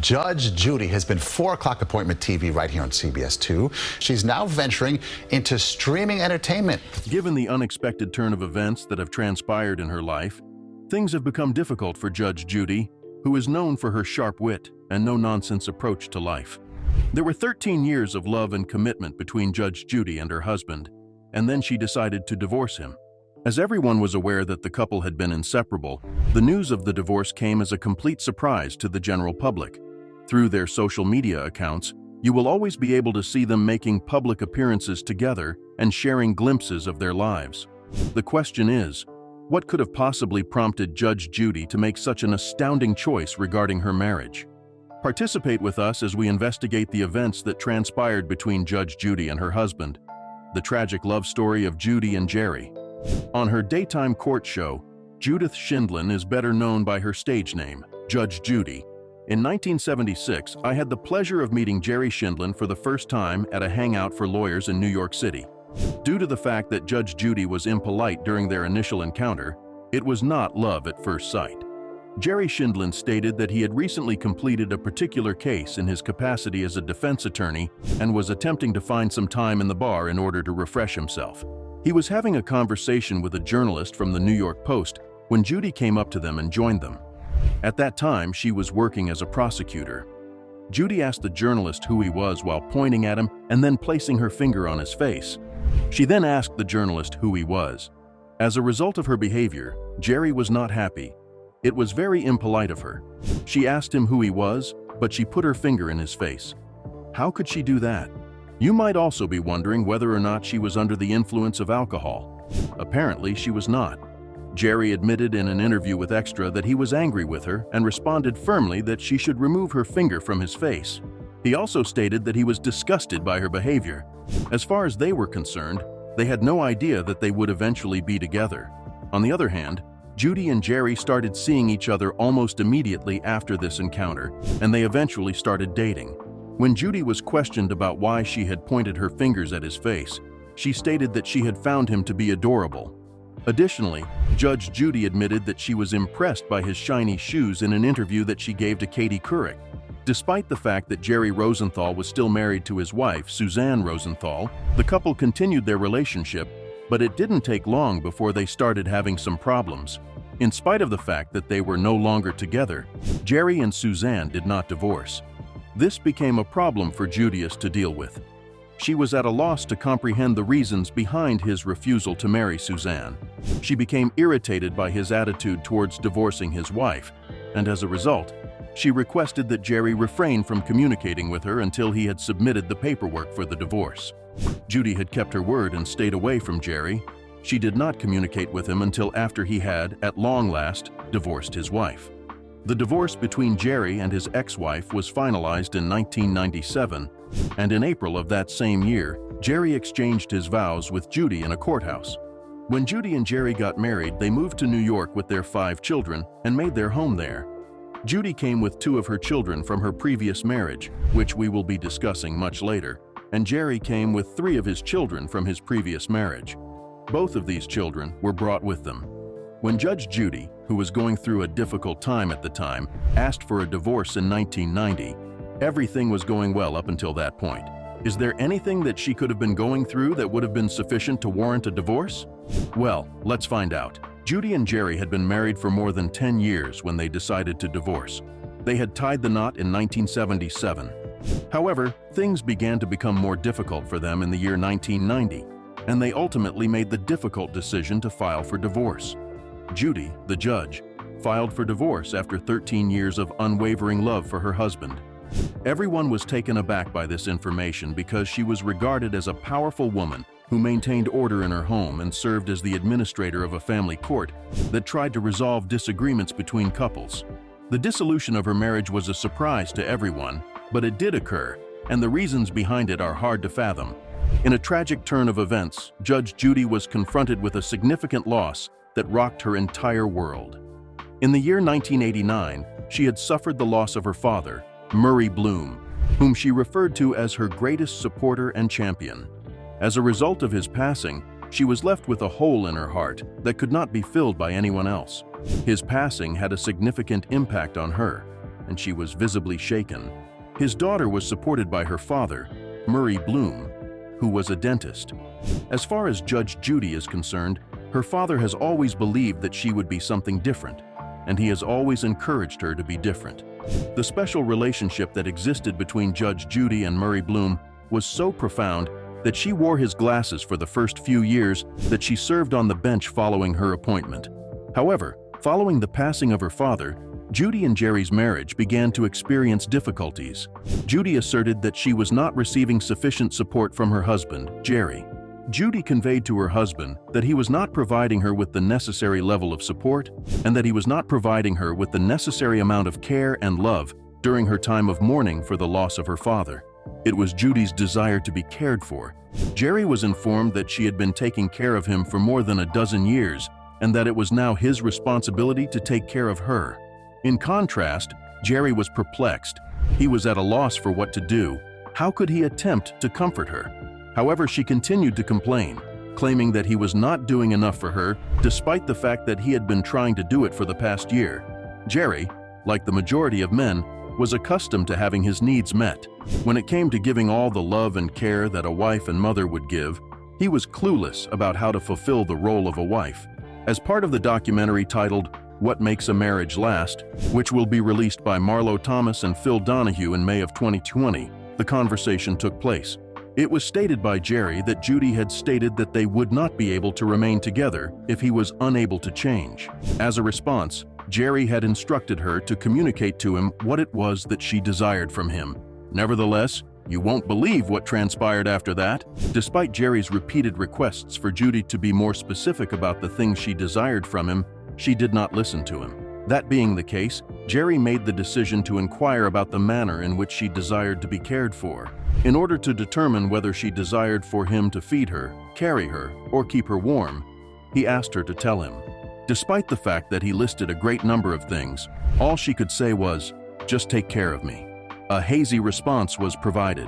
Judge Judy has been 4 o'clock appointment TV right here on CBS 2. She's now venturing into streaming entertainment. Given the unexpected turn of events that have transpired in her life, things have become difficult for Judge Judy, who is known for her sharp wit and no-nonsense approach to life. There were 13 years of love and commitment between Judge Judy and her husband, and then she decided to divorce him. As everyone was aware that the couple had been inseparable, the news of the divorce came as a complete surprise to the general public. Through their social media accounts, you will always be able to see them making public appearances together and sharing glimpses of their lives. The question is, what could have possibly prompted Judge Judy to make such an astounding choice regarding her marriage? Participate with us as we investigate the events that transpired between Judge Judy and her husband, the tragic love story of Judy and Jerry. On her daytime court show, Judith Sheindlin is better known by her stage name, Judge Judy. In 1976, I had the pleasure of meeting Jerry Sheindlin for the first time at a hangout for lawyers in New York City. Due to the fact that Judge Judy was impolite during their initial encounter, it was not love at first sight. Jerry Sheindlin stated that he had recently completed a particular case in his capacity as a defense attorney and was attempting to find some time in the bar in order to refresh himself. He was having a conversation with a journalist from the New York Post when Judy came up to them and joined them. At that time, she was working as a prosecutor. Judy asked the journalist who he was while pointing at him and then placing her finger on his face. She then asked the journalist who he was. As a result of her behavior, Jerry was not happy. It was very impolite of her. She asked him who he was, but she put her finger in his face. How could she do that? You might also be wondering whether or not she was under the influence of alcohol. Apparently, she was not. Jerry admitted in an interview with Extra that he was angry with her and responded firmly that she should remove her finger from his face. He also stated that he was disgusted by her behavior. As far as they were concerned, they had no idea that they would eventually be together. On the other hand, Judy and Jerry started seeing each other almost immediately after this encounter, and they eventually started dating. When Judy was questioned about why she had pointed her fingers at his face, she stated that she had found him to be adorable. Additionally, Judge Judy admitted that she was impressed by his shiny shoes in an interview that she gave to Katie Couric. Despite the fact that Jerry Rosenthal was still married to his wife, Suzanne Rosenthal, the couple continued their relationship, but it didn't take long before they started having some problems. In spite of the fact that they were no longer together, Jerry and Suzanne did not divorce. This became a problem for Judius to deal with. She was at a loss to comprehend the reasons behind his refusal to marry Suzanne. She became irritated by his attitude towards divorcing his wife, and as a result, she requested that Jerry refrain from communicating with her until he had submitted the paperwork for the divorce. Judy had kept her word and stayed away from Jerry. She did not communicate with him until after he had, at long last, divorced his wife. The divorce between Jerry and his ex-wife was finalized in 1997, and in April of that same year, Jerry exchanged his vows with Judy in a courthouse. When Judy and Jerry got married, they moved to New York with their 5 children and made their home there. Judy came with 2 of her children from her previous marriage, which we will be discussing much later, and Jerry came with 3 of his children from his previous marriage. Both of these children were brought with them. When Judge Judy, who was going through a difficult time at the time, asked for a divorce in 1990, everything was going well up until that point. Is there anything that she could have been going through that would have been sufficient to warrant a divorce? Well, let's find out. Judy and Jerry had been married for more than 10 years when they decided to divorce. They had tied the knot in 1977. However, things began to become more difficult for them in the year 1990, and they ultimately made the difficult decision to file for divorce. Judy, the judge, filed for divorce after 13 years of unwavering love for her husband. Everyone was taken aback by this information because she was regarded as a powerful woman who maintained order in her home and served as the administrator of a family court that tried to resolve disagreements between couples. The dissolution of her marriage was a surprise to everyone, but it did occur, and the reasons behind it are hard to fathom. In a tragic turn of events, Judge Judy was confronted with a significant loss that rocked her entire world. In the year 1989, she had suffered the loss of her father, Murray Bloom, whom she referred to as her greatest supporter and champion. As a result of his passing, she was left with a hole in her heart that could not be filled by anyone else. His passing had a significant impact on her. and she was visibly shaken. His daughter was supported by her father, Murray Bloom, who was a dentist. As far as Judge Judy is concerned, her father has always believed that she would be something different, and he has always encouraged her to be different. The special relationship that existed between Judge Judy and Murray Bloom was so profound that she wore his glasses for the first few years that she served on the bench following her appointment. However, following the passing of her father, Judy and Jerry's marriage began to experience difficulties. Judy asserted that she was not receiving sufficient support from her husband, Jerry. Judy conveyed to her husband that he was not providing her with the necessary level of support and that he was not providing her with the necessary amount of care and love during her time of mourning for the loss of her father. It was Judy's desire to be cared for. Jerry was informed that she had been taking care of him for more than a dozen years and that it was now his responsibility to take care of her. In contrast, Jerry was perplexed. He was at a loss for what to do. How could he attempt to comfort her? However, she continued to complain, claiming that he was not doing enough for her despite the fact that he had been trying to do it for the past year. Jerry, like the majority of men, was accustomed to having his needs met. When it came to giving all the love and care that a wife and mother would give, he was clueless about how to fulfill the role of a wife. As part of the documentary titled What Makes a Marriage Last, which will be released by Marlo Thomas and Phil Donahue in May of 2020, the conversation took place. It was stated by Jerry that Judy had stated that they would not be able to remain together if he was unable to change. As a response, Jerry had instructed her to communicate to him what it was that she desired from him. Nevertheless, you won't believe what transpired after that. Despite Jerry's repeated requests for Judy to be more specific about the things she desired from him, she did not listen to him. That being the case, Jerry made the decision to inquire about the manner in which she desired to be cared for. In order to determine whether she desired for him to feed her, carry her, or keep her warm, he asked her to tell him. Despite the fact that he listed a great number of things, all she could say was, "Just take care of me." A hazy response was provided.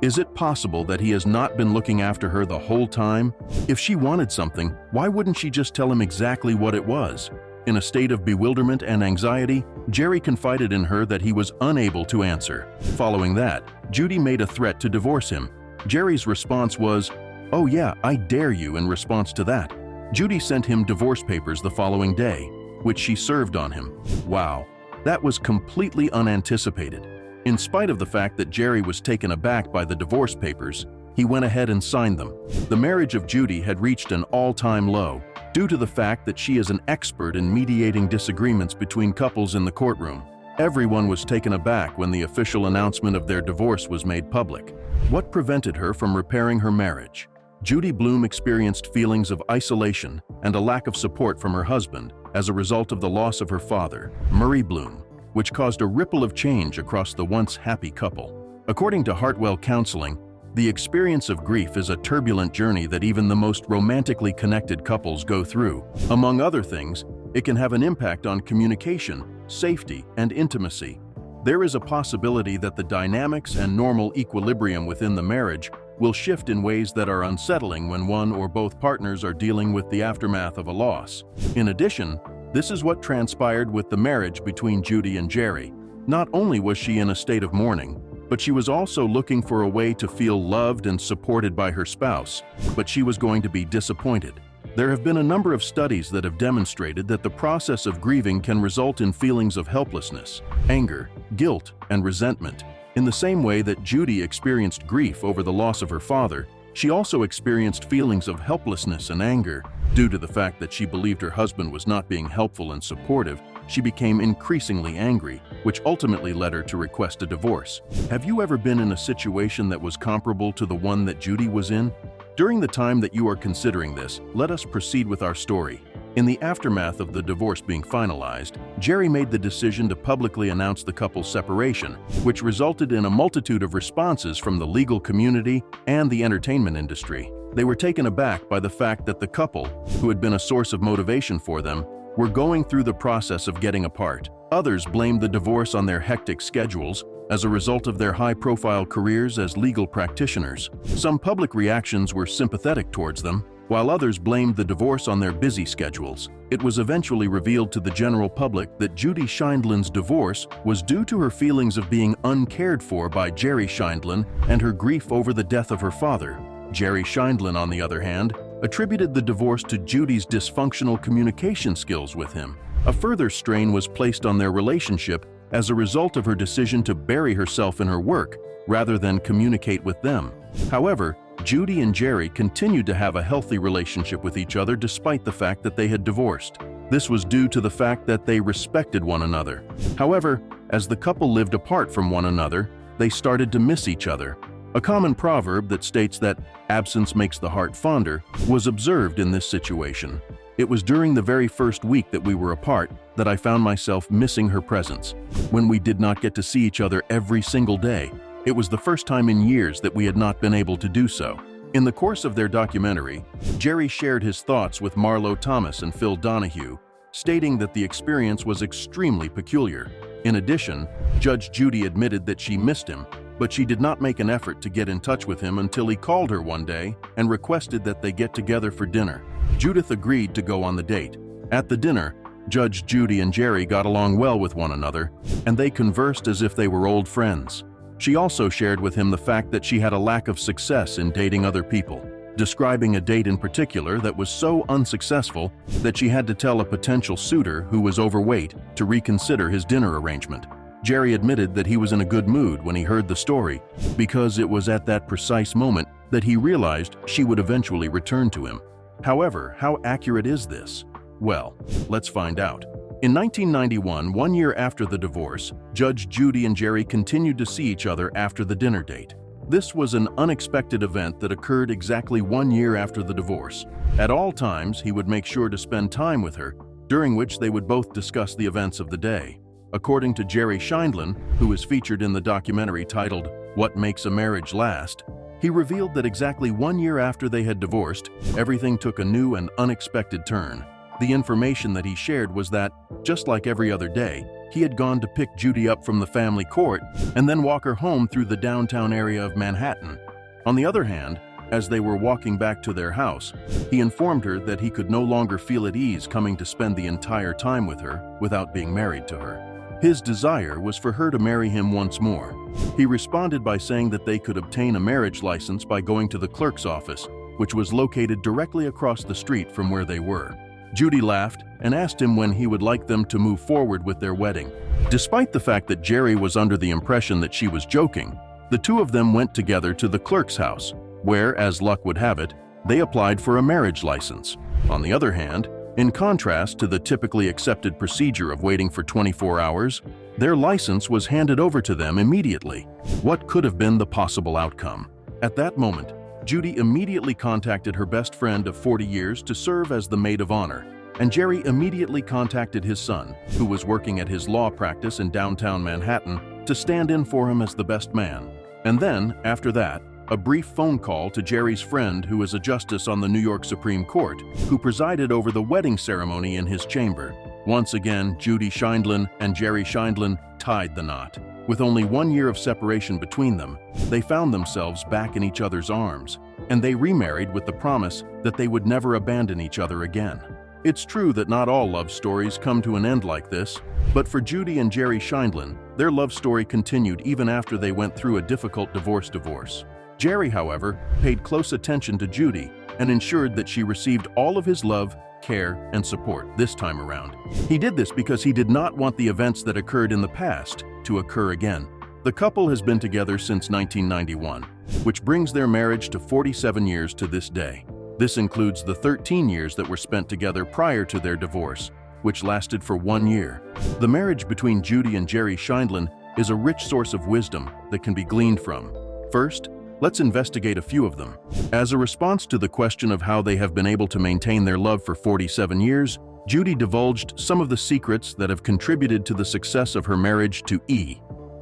Is it possible that he has not been looking after her the whole time? If she wanted something, why wouldn't she just tell him exactly what it was? In a state of bewilderment and anxiety, Jerry confided in her that he was unable to answer. Following that, Judy made a threat to divorce him. Jerry's response was, "Oh yeah, I dare you," in response to that. Judy sent him divorce papers the following day, which she served on him. Wow, that was completely unanticipated. In spite of the fact that Jerry was taken aback by the divorce papers, he went ahead and signed them. The marriage of Judy had reached an all-time low due to the fact that she is an expert in mediating disagreements between couples in the courtroom. Everyone was taken aback when the official announcement of their divorce was made public. What prevented her from repairing her marriage? Judy Bloom experienced feelings of isolation and a lack of support from her husband as a result of the loss of her father, Murray Bloom, which caused a ripple of change across the once happy couple. According to Hartwell Counseling, the experience of grief is a turbulent journey that even the most romantically connected couples go through. Among other things, it can have an impact on communication, safety, and intimacy. There is a possibility that the dynamics and normal equilibrium within the marriage will shift in ways that are unsettling when one or both partners are dealing with the aftermath of a loss. In addition, this is what transpired with the marriage between Judy and Jerry. Not only was she in a state of mourning, but she was also looking for a way to feel loved and supported by her spouse, but she was going to be disappointed. There have been a number of studies that have demonstrated that the process of grieving can result in feelings of helplessness, anger, guilt, and resentment. In the same way that Judy experienced grief over the loss of her father, she also experienced feelings of helplessness and anger. Due to the fact that she believed her husband was not being helpful and supportive, she became increasingly angry, which ultimately led her to request a divorce. Have you ever been in a situation that was comparable to the one that Judy was in? During the time that you are considering this, let us proceed with our story. In the aftermath of the divorce being finalized, Jerry made the decision to publicly announce the couple's separation, which resulted in a multitude of responses from the legal community and the entertainment industry. They were taken aback by the fact that the couple, who had been a source of motivation for them, were going through the process of getting apart. Others blamed the divorce on their hectic schedules as a result of their high-profile careers as legal practitioners. Some public reactions were sympathetic towards them, While others blamed the divorce on their busy schedules, it was eventually revealed to the general public that Judy Scheindlin's divorce was due to her feelings of being uncared for by Jerry Scheindlin and her grief over the death of her father. Jerry Scheindlin, on the other hand, attributed the divorce to Judy's dysfunctional communication skills with him. A further strain was placed on their relationship as a result of her decision to bury herself in her work rather than communicate with them. However, Judy and Jerry continued to have a healthy relationship with each other despite the fact that they had divorced. This was due to the fact that they respected one another. However, as the couple lived apart from one another, they started to miss each other. A common proverb that states that absence makes the heart fonder was observed in this situation. It was during the very first week that we were apart that I found myself missing her presence. When we did not get to see each other every single day, it was the first time in years that we had not been able to do so. In the course of their documentary, Jerry shared his thoughts with Marlo Thomas and Phil Donahue, stating that the experience was extremely peculiar. In addition, Judge Judy admitted that she missed him, but she did not make an effort to get in touch with him until he called her one day and requested that they get together for dinner. Judith agreed to go on the date. At the dinner, Judge Judy and Jerry got along well with one another, and they conversed as if they were old friends. She also shared with him the fact that she had a lack of success in dating other people, describing a date in particular that was so unsuccessful that she had to tell a potential suitor who was overweight to reconsider his dinner arrangement. Jerry admitted that he was in a good mood when he heard the story because it was at that precise moment that he realized she would eventually return to him. However, how accurate is this? Well, let's find out. In 1991, 1 year after the divorce, Judge Judy and Jerry continued to see each other after the dinner date. This was an unexpected event that occurred exactly 1 year after the divorce. At all times, he would make sure to spend time with her, during which they would both discuss the events of the day. According to Jerry Scheindlin, who is featured in the documentary titled "What Makes a Marriage Last," he revealed that exactly 1 year after they had divorced, everything took a new and unexpected turn. The information that he shared was that, just like every other day, he had gone to pick Judy up from the family court and then walk her home through the downtown area of Manhattan. On the other hand, as they were walking back to their house, he informed her that he could no longer feel at ease coming to spend the entire time with her without being married to her. His desire was for her to marry him once more. He responded by saying that they could obtain a marriage license by going to the clerk's office, which was located directly across the street from where they were. Judy laughed and asked him when he would like them to move forward with their wedding. Despite the fact that Jerry was under the impression that she was joking, the two of them went together to the clerk's house, where, as luck would have it, they applied for a marriage license. On the other hand, in contrast to the typically accepted procedure of waiting for 24 hours, their license was handed over to them immediately. What could have been the possible outcome? At that moment, Judy immediately contacted her best friend of 40 years to serve as the maid of honor, and Jerry immediately contacted his son, who was working at his law practice in downtown Manhattan, to stand in for him as the best man. And then, after that, a brief phone call to Jerry's friend, who is a justice on the New York Supreme Court, who presided over the wedding ceremony in his chamber. Once again, Judy Scheindlin and Jerry Scheindlin tied the knot. With only 1 year of separation between them, they found themselves back in each other's arms, and they remarried with the promise that they would never abandon each other again. It's true that not all love stories come to an end like this, but for Judy and Jerry Scheindlin, their love story continued even after they went through a difficult divorce. Jerry, however, paid close attention to Judy and ensured that she received all of his love, care, and support this time around. He did this because he did not want the events that occurred in the past to occur again. The couple has been together since 1991, which brings their marriage to 47 years to this day. This includes the 13 years that were spent together prior to their divorce, which lasted for 1 year. The marriage between Judy and Jerry Scheindlin is a rich source of wisdom that can be gleaned from. First, let's investigate a few of them. As a response to the question of how they have been able to maintain their love for 47 years, Judy divulged some of the secrets that have contributed to the success of her marriage to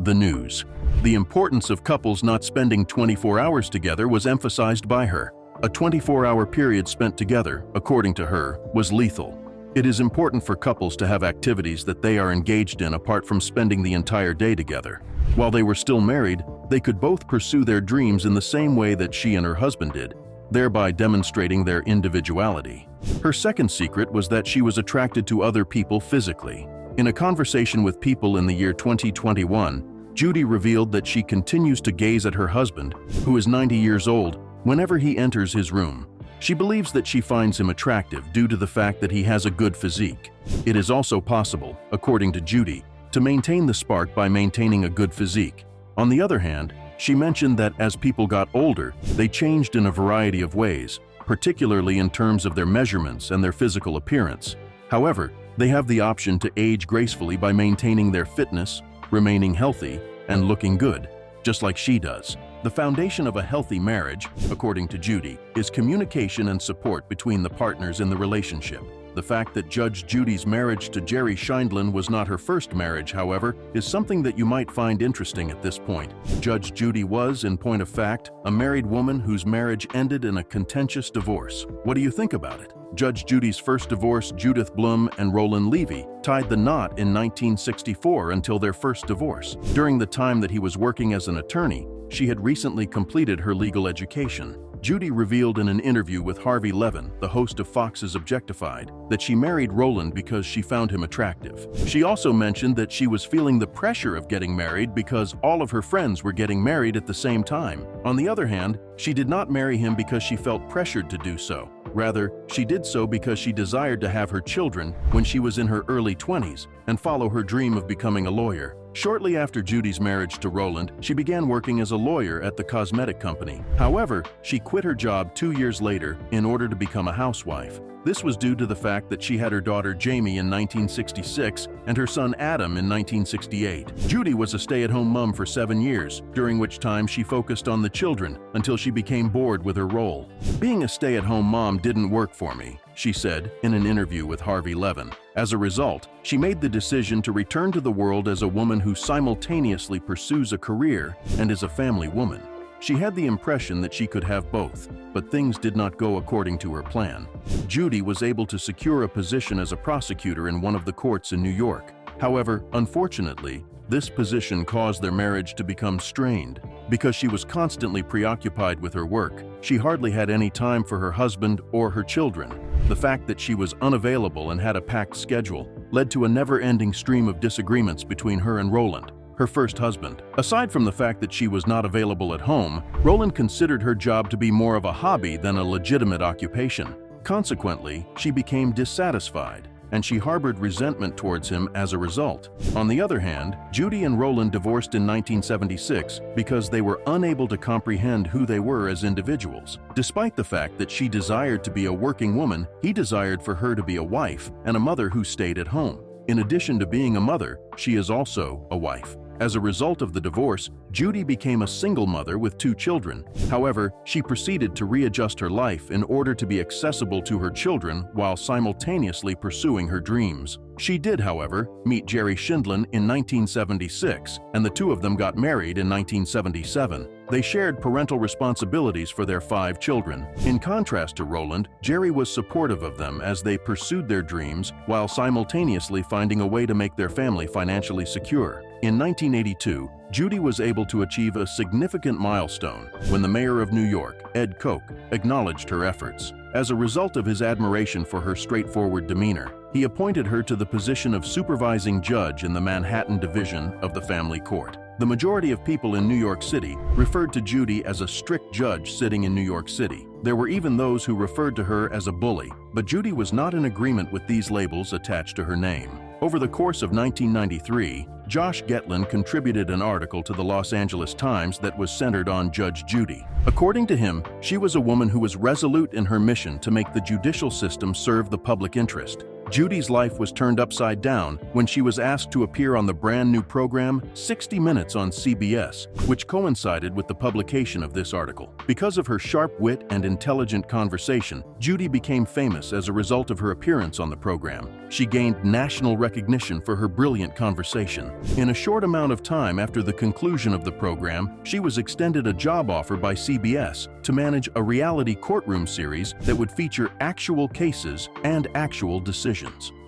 the news. The importance of couples not spending 24 hours together was emphasized by her. A 24-hour period spent together, according to her, was lethal. It is important for couples to have activities that they are engaged in apart from spending the entire day together. While they were still married, they could both pursue their dreams in the same way that she and her husband did. thereby demonstrating their individuality. Her second secret was that she was attracted to other people physically. In a conversation with People in the year 2021, Judy revealed that she continues to gaze at her husband, who is 90 years old, whenever he enters his room. She believes that she finds him attractive due to the fact that he has a good physique. It is also possible, according to Judy, to maintain the spark by maintaining a good physique. On the other hand, she mentioned that as people got older, they changed in a variety of ways, particularly in terms of their measurements and their physical appearance. However, they have the option to age gracefully by maintaining their fitness, remaining healthy, and looking good, just like she does. The foundation of a healthy marriage, according to Judy, is communication and support between the partners in the relationship. The fact that Judge Judy's marriage to Jerry Scheindlin was not her first marriage, however, is something that you might find interesting at this point. Judge Judy was, in point of fact, a married woman whose marriage ended in a contentious divorce. What do you think about it? Judge Judy's first divorce, Judith Blum and Roland Levy, tied the knot in 1964 until their first divorce. During the time that he was working as an attorney, she had recently completed her legal education. Judy revealed in an interview with Harvey Levin, the host of Fox's Objectified, that she married Roland because she found him attractive. She also mentioned that she was feeling the pressure of getting married because all of her friends were getting married at the same time. On the other hand, she did not marry him because she felt pressured to do so. Rather, she did so because she desired to have her children when she was in her early 20s and follow her dream of becoming a lawyer. Shortly after Judy's marriage to Roland, she began working as a lawyer at the cosmetic company. However, she quit her job 2 years later in order to become a housewife. This was due to the fact that she had her daughter Jamie in 1966 and her son Adam in 1968. Judy was a stay-at-home mom for 7 years, during which time she focused on the children until she became bored with her role. "Being a stay-at-home mom didn't work for me," she said in an interview with Harvey Levin. As a result, she made the decision to return to the world as a woman who simultaneously pursues a career and is a family woman. She had the impression that she could have both, but things did not go according to her plan. Judy was able to secure a position as a prosecutor in one of the courts in New York. However, unfortunately, this position caused their marriage to become strained. Because she was constantly preoccupied with her work, she hardly had any time for her husband or her children. The fact that she was unavailable and had a packed schedule led to a never-ending stream of disagreements between her and Roland, her first husband. Aside from the fact that she was not available at home, Roland considered her job to be more of a hobby than a legitimate occupation. Consequently, she became dissatisfied, and she harbored resentment towards him as a result. On the other hand, Judy and Roland divorced in 1976 because they were unable to comprehend who they were as individuals. Despite the fact that she desired to be a working woman, he desired for her to be a wife and a mother who stayed at home. In addition to being a mother, she is also a wife. As a result of the divorce, Judy became a single mother with 2 children. However, she proceeded to readjust her life in order to be accessible to her children while simultaneously pursuing her dreams. She did, however, meet Jerry Scheindlin in 1976, and the two of them got married in 1977. They shared parental responsibilities for their 5 children. In contrast to Roland, Jerry was supportive of them as they pursued their dreams while simultaneously finding a way to make their family financially secure. In 1982, Judy was able to achieve a significant milestone when the mayor of New York, Ed Koch, acknowledged her efforts. As a result of his admiration for her straightforward demeanor, he appointed her to the position of supervising judge in the Manhattan Division of the Family Court. The majority of people in New York City referred to Judy as a strict judge sitting in New York City. There were even those who referred to her as a bully, but Judy was not in agreement with these labels attached to her name. Over the course of 1993, Josh Getlin contributed an article to the Los Angeles Times that was centered on Judge Judy. According to him, she was a woman who was resolute in her mission to make the judicial system serve the public interest. Judy's life was turned upside down when she was asked to appear on the brand new program 60 Minutes on CBS, which coincided with the publication of this article. Because of her sharp wit and intelligent conversation, Judy became famous as a result of her appearance on the program. She gained national recognition for her brilliant conversation. In a short amount of time after the conclusion of the program, she was extended a job offer by CBS to manage a reality courtroom series that would feature actual cases and actual decisions.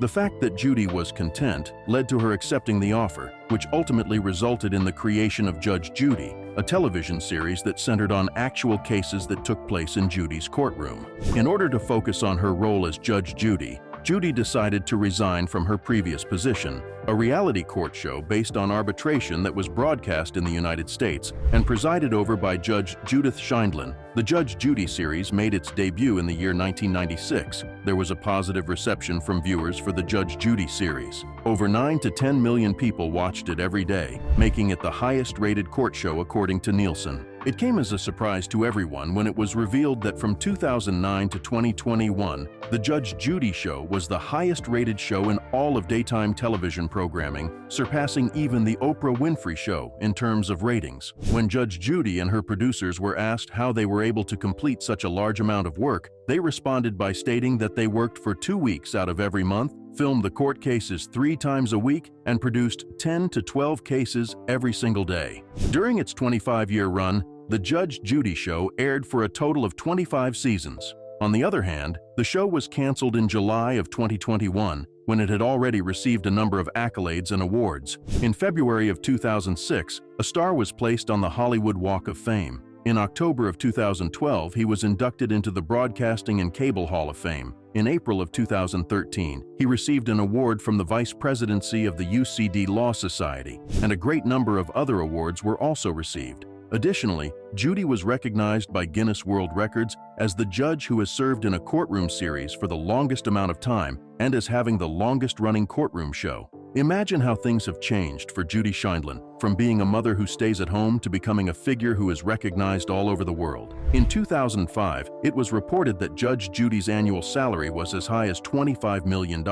The fact that Judy was content led to her accepting the offer, which ultimately resulted in the creation of Judge Judy. a television series that centered on actual cases that took place in Judy's courtroom. In order to focus on her role as Judge Judy, Judy decided to resign from her previous position, a reality court show based on arbitration that was broadcast in the United States and presided over by Judge Judith Sheindlin. The Judge Judy series made its debut in the year 1996. There was a positive reception from viewers for the Judge Judy series. Over 9 to 10 million people watched it every day, making it the highest-rated court show according to Nielsen. It came as a surprise to everyone when it was revealed that from 2009 to 2021, the Judge Judy show was the highest-rated show in all of daytime television programming, surpassing even the Oprah Winfrey Show in terms of ratings. When Judge Judy and her producers were asked how they were able to complete such a large amount of work, they responded by stating that they worked for 2 weeks out of every month, filmed the court cases 3 times a week, and produced 10 to 12 cases every single day. During its 25-year run, the Judge Judy show aired for a total of 25 seasons. On the other hand, the show was canceled in July of 2021 when it had already received a number of accolades and awards. In February of 2006, a star was placed on the Hollywood Walk of Fame. In October of 2012, he was inducted into the Broadcasting and Cable Hall of Fame. In April of 2013, he received an award from the Vice Presidency of the UCD Law Society, and a great number of other awards were also received. Additionally, Judy was recognized by Guinness World Records as the judge who has served in a courtroom series for the longest amount of time and as having the longest-running courtroom show. Imagine how things have changed for Judy Sheindlin, from being a mother who stays at home to becoming a figure who is recognized all over the world. In 2005, it was reported that Judge Judy's annual salary was as high as $25 million.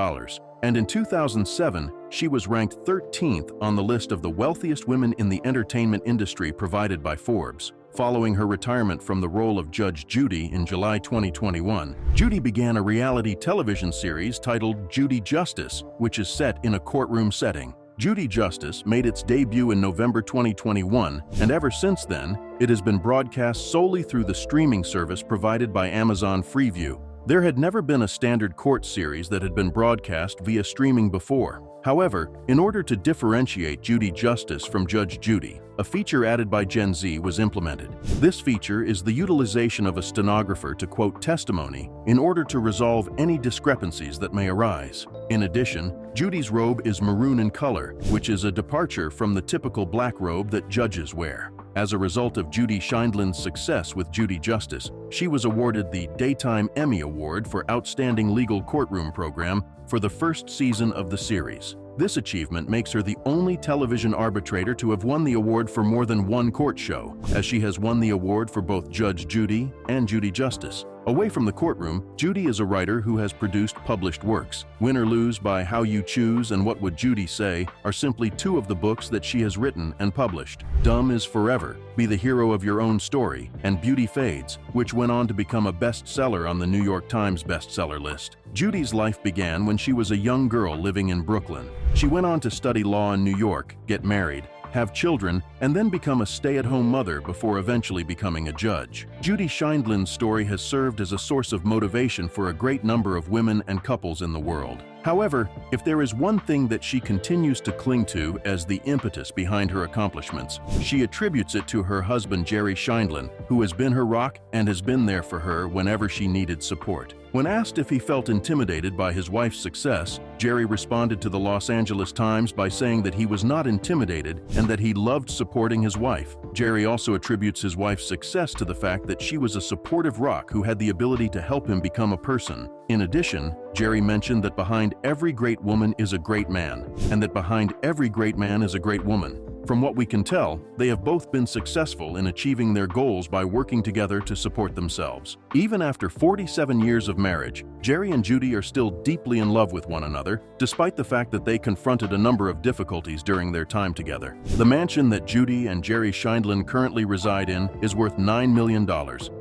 And in 2007, she was ranked 13th on the list of the wealthiest women in the entertainment industry provided by Forbes. Following her retirement from the role of Judge Judy in July 2021, Judy began a reality television series titled Judy Justice, which is set in a courtroom setting. Judy Justice made its debut in November 2021, and ever since then, it has been broadcast solely through the streaming service provided by Amazon Freeview. There had never been a standard court series that had been broadcast via streaming before. However, in order to differentiate Judy Justice from Judge Judy, a feature added by Gen Z was implemented. This feature is the utilization of a stenographer to quote testimony in order to resolve any discrepancies that may arise. In addition, Judy's robe is maroon in color, which is a departure from the typical black robe that judges wear. As a result of Judy Sheindlin's success with Judy Justice, she was awarded the Daytime Emmy Award for Outstanding Legal Courtroom Program for the first season of the series. This achievement makes her the only television arbitrator to have won the award for more than one court show, as she has won the award for both Judge Judy and Judy Justice. Away from the courtroom, Judy is a writer who has produced published works. Win or Lose by How You Choose and What Would Judy Say are simply 2 of the books that she has written and published. Dumb is Forever, Be the Hero of Your Own Story, and Beauty Fades, which went on to become a bestseller on the New York Times bestseller list. Judy's life began when she was a young girl living in Brooklyn. She went on to study law in New York, get married, have children, and then become a stay-at-home mother before eventually becoming a judge. Judy Sheindlin's story has served as a source of motivation for a great number of women and couples in the world. However, if there is one thing that she continues to cling to as the impetus behind her accomplishments, she attributes it to her husband Jerry Sheindlin, who has been her rock and has been there for her whenever she needed support. When asked if he felt intimidated by his wife's success, Jerry responded to the Los Angeles Times by saying that he was not intimidated and that he loved supporting his wife. Jerry also attributes his wife's success to the fact that she was a supportive rock who had the ability to help him become a person. In addition, Jerry mentioned that behind every great woman is a great man, and that behind every great man is a great woman. From what we can tell, they have both been successful in achieving their goals by working together to support themselves. Even after 47 years of marriage, Jerry and Judy are still deeply in love with one another, despite the fact that they confronted a number of difficulties during their time together. The mansion that Judy and Jerry Sheindlin currently reside in is worth $9 million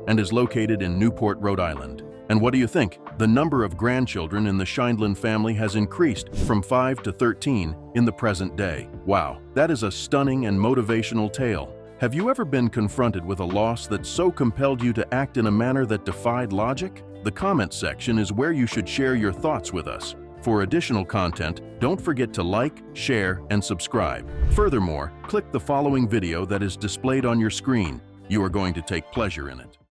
and is located in Newport, Rhode Island. And what do you think? The number of grandchildren in the Sheindlin family has increased from 5 to 13 in the present day. Wow, that is a stunning and motivational tale. Have you ever been confronted with a loss that so compelled you to act in a manner that defied logic? The comment section is where you should share your thoughts with us. For additional content, don't forget to like, share, and subscribe. Furthermore, click the following video that is displayed on your screen. You are going to take pleasure in it.